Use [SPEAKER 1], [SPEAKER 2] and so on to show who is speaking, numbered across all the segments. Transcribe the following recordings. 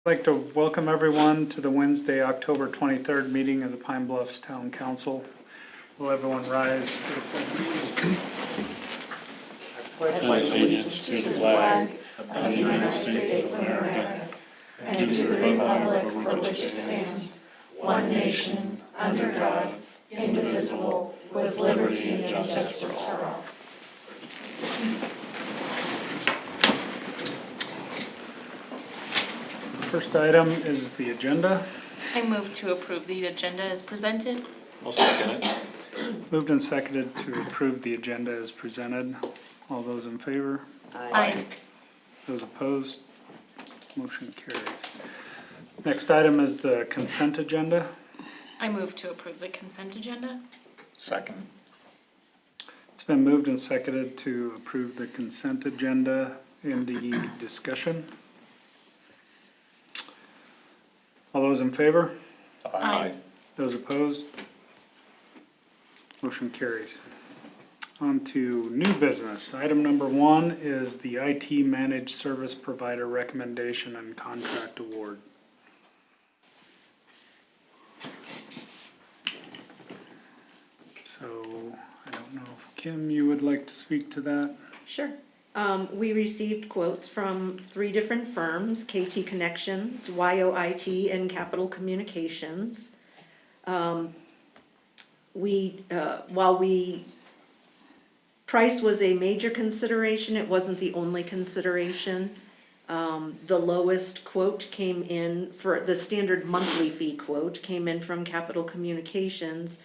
[SPEAKER 1] I'd like to welcome everyone to the Wednesday, October 23rd meeting of the Pine Bluffs Town Council. Will everyone rise for the pledge?
[SPEAKER 2] I pledge allegiance to the flag of the United States of America and to the republic for which it stands, one nation, under God, indivisible, with liberty and justice for all.
[SPEAKER 1] First item is the agenda.
[SPEAKER 3] I move to approve the agenda as presented.
[SPEAKER 2] I'll second it.
[SPEAKER 1] Moved and seconded to approve the agenda as presented. All those in favor?
[SPEAKER 3] Aye.
[SPEAKER 1] Those opposed? Motion carries. Next item is the consent agenda.
[SPEAKER 3] I move to approve the consent agenda.
[SPEAKER 2] Second.
[SPEAKER 1] It's been moved and seconded to approve the consent agenda. Any discussion? All those in favor?
[SPEAKER 3] Aye.
[SPEAKER 1] Those opposed? Motion carries. On to new business. Item number 1 is the IT managed service provider recommendation and contract award. So I don't know if Kim, you would like to speak to that?
[SPEAKER 4] Sure. We received quotes from 3 different firms, KT Connections, YOIT, and Capital Communications. While price was a major consideration, it wasn't the only consideration. The lowest quote came in for the standard monthly fee quote came in from Capital Communications.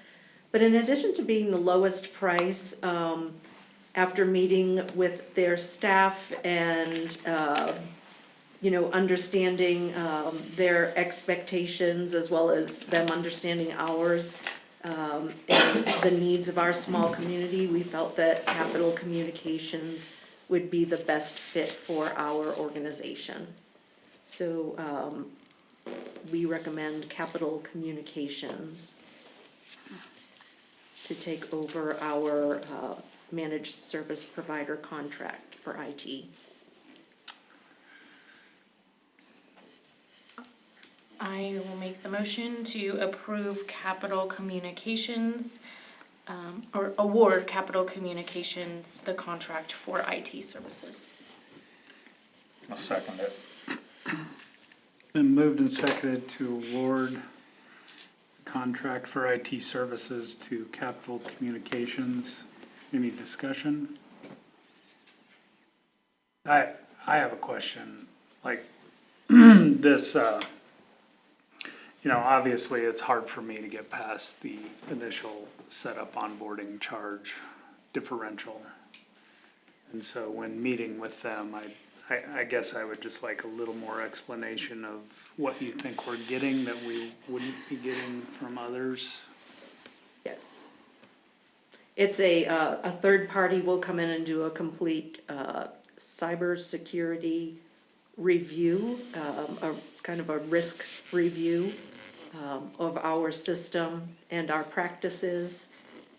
[SPEAKER 4] But in addition to being the lowest price, after meeting with their staff and, understanding their expectations as well as them understanding ours and the needs of our small community, we felt that Capital Communications would be the best fit for our organization. So we recommend Capital Communications to take over our managed service provider contract for IT.
[SPEAKER 3] I will make the motion to approve Capital Communications, or award Capital Communications the contract for IT services.
[SPEAKER 2] I'll second it.
[SPEAKER 1] It's been moved and seconded to award contract for IT services to Capital Communications. Any discussion? I have a question. Like this, obviously it's hard for me to get past the initial setup onboarding charge differential. And so when meeting with them, I guess I would just like a little more explanation of what you think we're getting that we wouldn't be getting from others.
[SPEAKER 4] Yes. It's a third party will come in and do a complete cybersecurity review, a kind of a risk review of our system and our practices,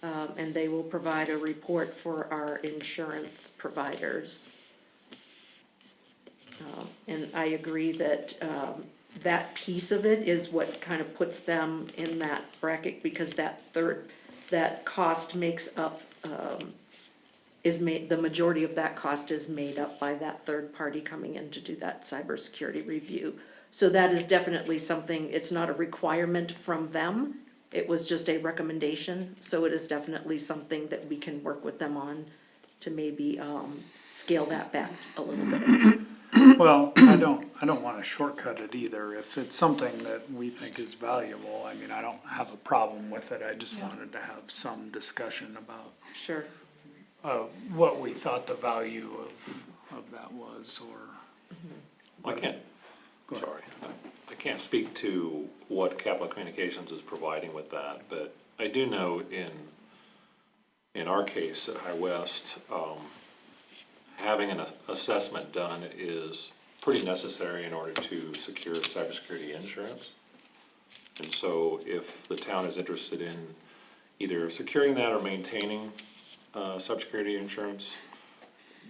[SPEAKER 4] and they will provide a report for our insurance providers. And I agree that that piece of it is what kind of puts them in that bracket, because that cost makes up, the majority of that cost is made up by that third party coming in to do that cybersecurity review. So that is definitely something, it's not a requirement from them, it was just a recommendation. So it is definitely something that we can work with them on to maybe scale that back a little bit.
[SPEAKER 1] Well, I don't want to shortcut it either. If it's something that we think is valuable, I mean, I don't have a problem with it. I just wanted to have some discussion about
[SPEAKER 4] Sure.
[SPEAKER 1] what we thought the value of that was, or.
[SPEAKER 5] I can't,
[SPEAKER 1] Go ahead.
[SPEAKER 5] sorry, I can't speak to what Capital Communications is providing with that, but I do know in our case at High West, having an assessment done is pretty necessary in order to secure cybersecurity insurance. And so if the town is interested in either securing that or maintaining cybersecurity insurance,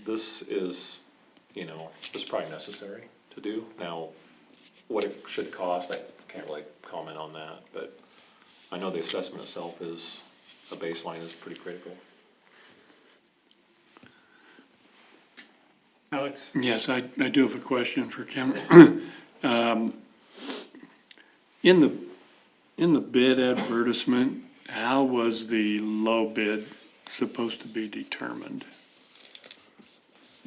[SPEAKER 5] this is, this is probably necessary to do. Now, what it should cost, I can't really comment on that, but I know the assessment itself is, a baseline is pretty critical.
[SPEAKER 1] Alex?
[SPEAKER 2] Yes, I do have a question for Kim. In the bid advertisement, how was the low bid supposed to be determined?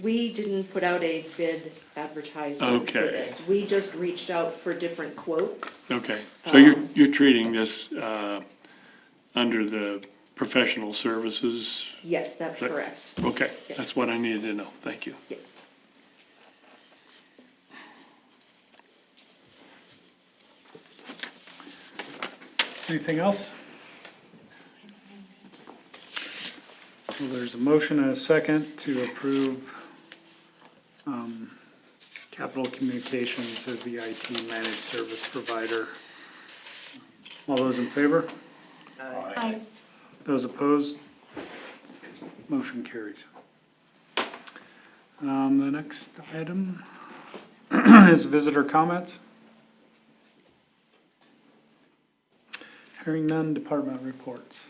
[SPEAKER 4] We didn't put out a bid advertisement for
[SPEAKER 2] Okay.
[SPEAKER 4] this. We just reached out for different quotes.
[SPEAKER 2] Okay, so you're treating this, under the professional services?
[SPEAKER 4] Yes, that's
[SPEAKER 2] That-
[SPEAKER 4] correct.
[SPEAKER 2] Okay, that's what I needed to know, thank you.
[SPEAKER 4] Yes.
[SPEAKER 1] Anything else? Well, there's a motion and a second to approve, Capital Communications as the IT managed service provider. All those in favor?
[SPEAKER 3] Aye.
[SPEAKER 1] Those opposed? Motion carries. The next item is visitor comments. Hearing none, department reports.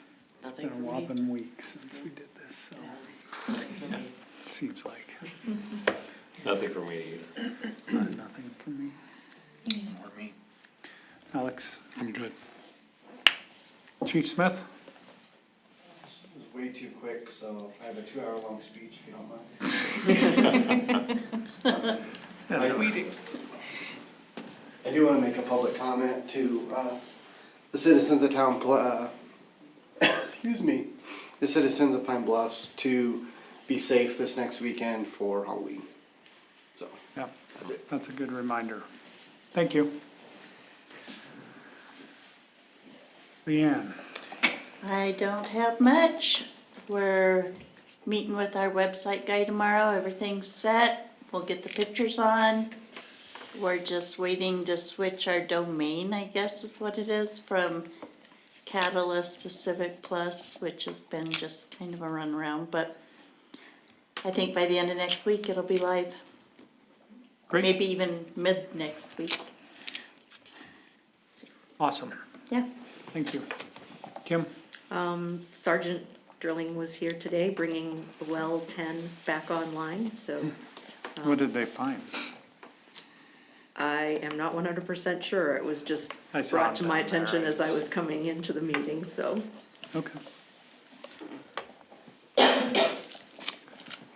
[SPEAKER 6] Nothing
[SPEAKER 1] Been a
[SPEAKER 6] for me.
[SPEAKER 1] whopping week since we did this, so seems like
[SPEAKER 5] Nothing for me either.
[SPEAKER 1] nothing for me. Or me. Alex,
[SPEAKER 2] I'm good.
[SPEAKER 1] Chief Smith?
[SPEAKER 7] This was way too quick, so I have a 2-hour-long speech, if you don't mind. I do want to make a public comment to the citizens of excuse me, the citizens of Pine Bluffs to be safe this next weekend for Halloween. So,
[SPEAKER 1] Yeah,
[SPEAKER 7] that's it.
[SPEAKER 1] that's a good reminder. Thank you. Leanne?
[SPEAKER 6] I don't have much. We're meeting with our website guy tomorrow. Everything's set. We'll get the pictures on. We're just waiting to switch our domain, I guess is what it is, from Catalyst to Civic Plus, which has been just kind of a runaround, but I think by the end of next week, it'll be live.
[SPEAKER 1] Great.
[SPEAKER 6] Maybe even mid next week.
[SPEAKER 1] Awesome.
[SPEAKER 6] Yeah.
[SPEAKER 1] Thank you. Kim?
[SPEAKER 4] Sergeant Drilling was here today, bringing well 10 back online, so
[SPEAKER 1] What did they find?
[SPEAKER 4] I am not 100% sure. It was just
[SPEAKER 1] I saw
[SPEAKER 4] brought
[SPEAKER 1] it
[SPEAKER 4] to my
[SPEAKER 1] down there.
[SPEAKER 4] attention as I was coming into the meeting, so.
[SPEAKER 1] Okay.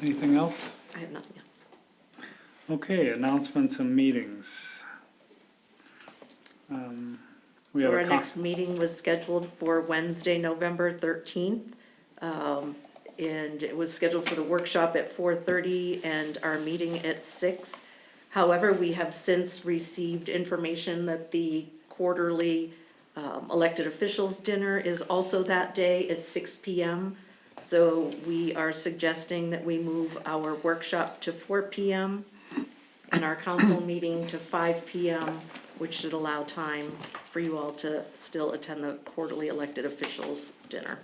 [SPEAKER 1] Anything else?
[SPEAKER 4] I have nothing else.
[SPEAKER 1] Okay, announcements and meetings. We
[SPEAKER 4] So
[SPEAKER 1] have
[SPEAKER 4] our
[SPEAKER 1] a
[SPEAKER 4] next meeting was scheduled for Wednesday, November 13th. And it was scheduled for the workshop at 4:30 and our meeting at 6. However, we have since received information that the quarterly elected officials dinner is also that day at 6 p.m. So we are suggesting that we move our workshop to 4 p.m. and our council meeting to 5 p.m., which should allow time for you all to still attend the quarterly elected officials dinner.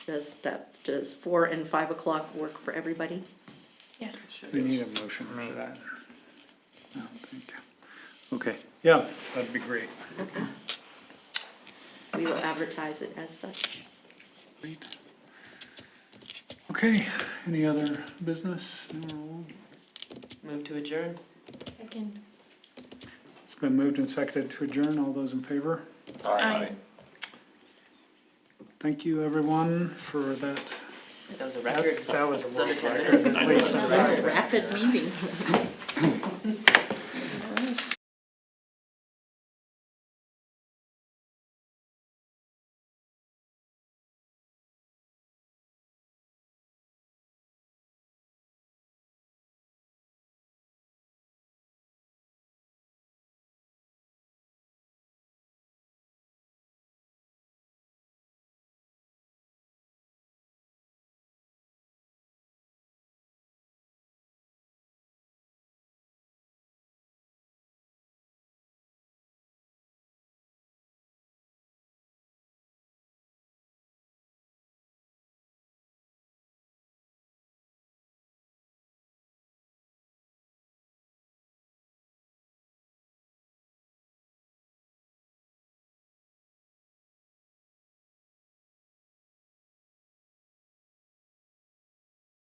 [SPEAKER 4] Does 4 and 5 o'clock work for everybody?
[SPEAKER 3] Yes.
[SPEAKER 1] We need a motion for that. No, thank you. Okay, yeah, that'd be great.
[SPEAKER 4] We will advertise it as such.
[SPEAKER 1] Great. Okay, any other business? No.
[SPEAKER 6] Move to adjourn.
[SPEAKER 3] Second.
[SPEAKER 1] It's been moved and seconded to adjourn. All those in favor?
[SPEAKER 3] Aye.
[SPEAKER 1] Thank you, everyone, for that.
[SPEAKER 6] That was a record.
[SPEAKER 1] That was a
[SPEAKER 6] It's under
[SPEAKER 1] world
[SPEAKER 6] 10
[SPEAKER 1] record.
[SPEAKER 6] minutes.
[SPEAKER 1] At least.
[SPEAKER 6] Rapid meeting.